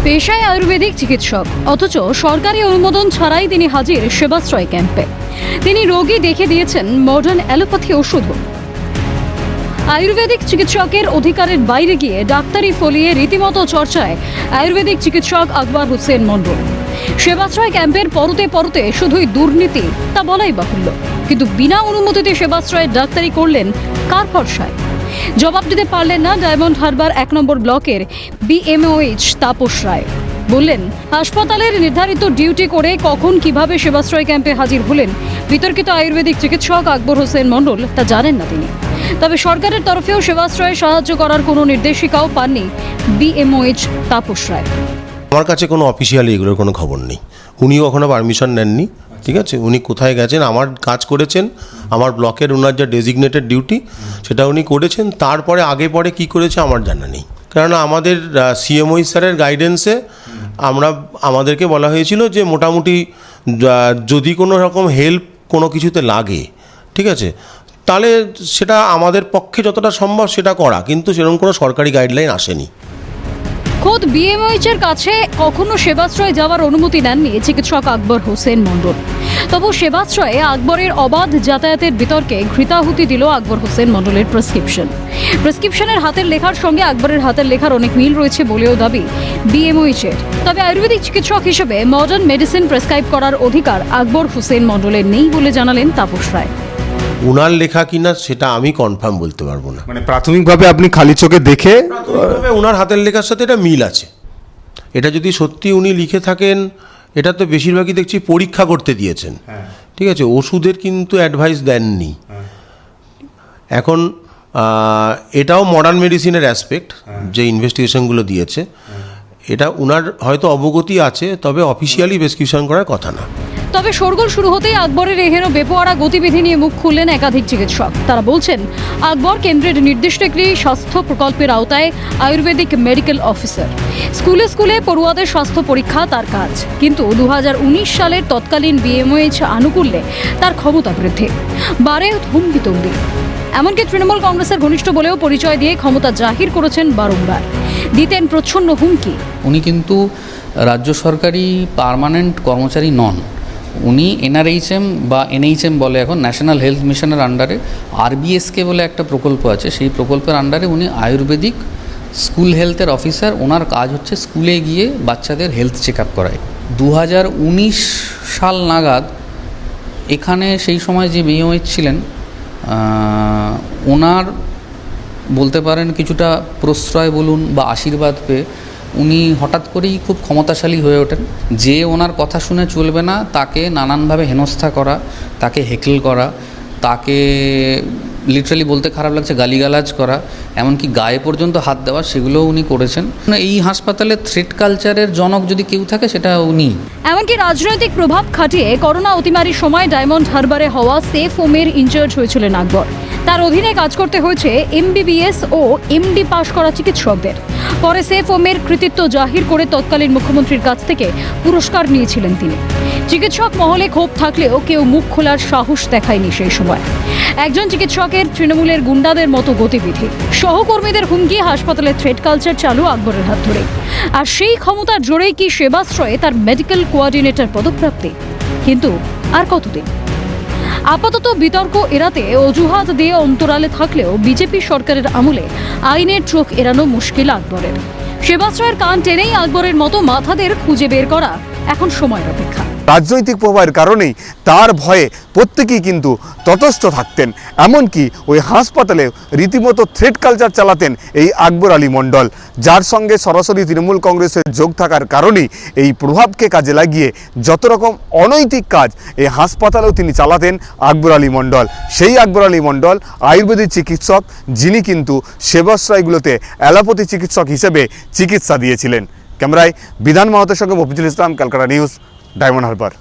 পেশায় আয়ুর্বেদিক চিকিৎসক, অথচ সরকারি অনুমোদন ছাড়াই তিনি হাজির সেবাশ্রয় ক্যাম্পে। তিনি রোগী দেখে দিয়েছেন মডার্ন অ্যালোপ্যাথি ওষুধও। আয়ুর্বেদিক চিকিৎসকের অধিকারের বাইরে গিয়ে ডাক্তারি ফলিয়ে রীতিমতো চর্চায় আয়ুর্বেদিক চিকিৎসক আকবর হোসেন মণ্ডল। সেবাশ্রয় ক্যাম্পের পরতে পরতে শুধুই দুর্নীতি তা বলাই বাহুল্য, কিন্তু বিনা অনুমতিতে সেবাশ্রয়ে ডাক্তারি করলেন কার ভরসায়? জবাব দিতে পারলেন না ডায়মন্ড হারবার 1 নম্বর ব্লকের BMOH তাপস রায়। বললেন, হাসপাতালের নির্ধারিত ডিউটি করে কখন কিভাবে সেবাশ্রয় ক্যাম্পে হাজির হলেন বিতর্কিত আয়ুর্বেদিক চিকিৎসক আকবর হোসেন মণ্ডল তা জানেন না তিনি। তবে সরকারের তরফেও সেবাশ্রয়ে সাহায্য করার কোনো নির্দেশিকাও পাননি BMOH তাপস রায়। আমার কাছে কোনো অফিসিয়ালি এগুলোর কোনো খবর নেই, উনিও এখনও পারমিশন নেননি। ঠিক আছে, উনি কোথায় গেছেন, আমার কাজ করেছেন, আমার ব্লকের ওনার যা ডেজিগনেটেড ডিউটি সেটা উনি করেছেন। তারপরে আগে পরে কি করেছে আমার জানা নেই, কেননা আমাদের CMOI স্যারের গাইডেন্সে আমাদেরকে বলা হয়েছিল যে মোটামুটি যদি কোনো রকম হেল্প কোনো কিছুতে লাগে, ঠিক আছে, তাহলে সেটা আমাদের পক্ষে যতটা সম্ভব সেটা করা, কিন্তু সেরকম কোনো সরকারি গাইডলাইন আসেনি। খোদ BMOH এর কাছে কখনো সেবাশ্রয়ে যাওয়ার অনুমতি নেননি চিকিৎসক আকবর হোসেন মণ্ডল। তবু সেবাশ্রয়ে আকবরের অবাধ যাতায়াতের বিতর্কে ঘৃতাহুতি দিল আকবর হোসেন মণ্ডলের প্রেসক্রিপশনের হাতের লেখার সঙ্গে আকবরের হাতের লেখার অনেক মিল রয়েছে বলেও দাবি BMOH এর। তবে আয়ুর্বেদিক চিকিৎসক হিসেবে মডার্ন মেডিসিন প্রেসক্রাইব করার অধিকার আকবর হোসেন মণ্ডলের নেই বলে জানালেন তাপস রায়। উনার লেখা কিনা সেটা আমি কনফার্ম বলতে পারবো না। মানে প্রাথমিকভাবে আপনি খালি চোখে দেখে উনার হাতের লেখার সাথে এটা মিল আছে। এটা যদি সত্যি উনি লিখে থাকেন, এটা তো বেশিরভাগই দেখছি পরীক্ষা করতে দিয়েছেন। ঠিক আছে, ওষুধের কিন্তু অ্যাডভাইস দেননি। এখন এটাও মডার্ন মেডিসিনের অ্যাসপেক্ট, যে ইনভেস্টিগেশনগুলো দিয়েছে, এটা উনার হয়তো অবগতি আছে, তবে অফিসিয়ালি প্রেসক্রিপশন করার কথা না। তবে শোরগোল শুরু হতেই আকবরের এহেন বেপোয়ারা গতিবিধি নিয়ে মুখ খুললেন একাধিক চিকিৎসক। তারা বলছেন, আকবর কেন্দ্রের নির্দিষ্ট একটি স্বাস্থ্য প্রকল্পের আওতায় আয়ুর্বেদিক মেডিকেল অফিসার। স্কুলে স্কুলে পড়ুয়াদের স্বাস্থ্য পরীক্ষা তার কাজ, কিন্তু 2019 সালের তৎকালীন BMOH আনুকূল্যে তার ক্ষমতা বৃদ্ধি বাড়ে হুমকি তমকি। এমনকি তৃণমূল কংগ্রেসের ঘনিষ্ঠ বলেও পরিচয় দিয়ে ক্ষমতা জাহির করেছেন বারংবার, দিতেন প্রচ্ছন্ন হুমকি। উনি কিন্তু রাজ্য সরকারি পার্মানেন্ট কর্মচারী নন, উনি NRHM বা NHM বলে এখন, ন্যাশনাল হেলথ মিশনের আন্ডারে RBSK বলে একটা প্রকল্প আছে, সেই প্রকল্পের আন্ডারে উনি আয়ুর্বেদিক স্কুল হেলথের অফিসার। ওনার কাজ হচ্ছে স্কুলে গিয়ে বাচ্চাদের হেলথ চেক আপ করায়। 2019 সাল নাগাদ এখানে সেই সময় যে BMOH ছিলেন, ওনার বলতে পারেন কিছুটা প্রশ্রয় বলুন বা আশীর্বাদ পেয়ে উনি হঠাৎ করেই খুব ক্ষমতাশালী হয়ে ওঠেন। যে ওনার কথা শুনে চলবে না তাকে নানানভাবে হেনস্থা করা, তাকে হেকল করা, তাকে লিটারালি বলতে খারাপ লাগছে গালিগালাজ করা, এমনকি গায়ে পর্যন্ত হাত দেওয়া, সেগুলোও উনি করেছেন। এই হাসপাতালে থ্রেট কালচারের জনক যদি কেউ থাকে সেটা উনি। এমনকি রাজনৈতিক প্রভাব খাটিয়ে করোনা অতিমারির সময় ডায়মন্ড হারবারে হওয়া সেফ হোমের ইনচার্জ হয়েছিলেন আকবর। তার অধীনে কাজ করতে হয়েছে MBBS ও MD পাশ করা চিকিৎসকদের। পরে সেফ হোমের কৃতিত্ব জাহির করে তৎকালীন মুখ্যমন্ত্রীর কাছ থেকে পুরস্কার নিয়েছিলেন তিনি। চিকিৎসক মহলে ক্ষোভ থাকলেও কেউ মুখ খোলার সাহস দেখায়নি সেই সময়। একজন চিকিৎসকের তৃণমূলের গুন্ডাদের মতো গতিবিধি, সহকর্মীদের হুমকি, হাসপাতালে থ্রেট কালচার চালু আকবরের হাত ধরে। আর সেই ক্ষমতার জোরেই কি সেবাশ্রয়ে তার মেডিকেল কোঅর্ডিনেটর পদপ্রাপ্তি? কিন্তু আর কতদিন? আপাতত বিতর্ক এড়াতে অজুহাত দিয়ে অন্তরালে থাকলেও বিজেপি সরকারের আমলে আইনের চোখ এড়ানো মুশকিল আকবরের। সেবাশ্রয়ের কান টেনেই আকবরের মতো মাথাদের খুঁজে বের করা এখন সময়ের অপেক্ষা। রাজনৈতিক প্রভাবের কারণেই তার ভয়ে প্রত্যেকেই কিন্তু তটস্থ থাকতেন। এমনকি ওই হাসপাতালে রীতিমতো থ্রেট কালচার চালাতেন এই আকবর আলী মণ্ডল, যার সঙ্গে সরাসরি তৃণমূল কংগ্রেসের যোগ থাকার কারণেই এই প্রভাবকে কাজে লাগিয়ে যত রকম অনৈতিক কাজ এই হাসপাতালেও তিনি চালাতেন আকবর আলী মণ্ডল। সেই আকবর আলী মণ্ডল আয়ুর্বেদিক চিকিৎসক, যিনি কিন্তু সেবাশ্রয়গুলোতে অ্যালোপ্যাথি চিকিৎসক হিসেবে চিকিৎসা দিয়েছিলেন। ক্যামেরায় বিধান মাহাতোর সঙ্গে মফিজুল ইসলাম, ক্যালকাটা নিউজ, ডায়মন্ড হারবার।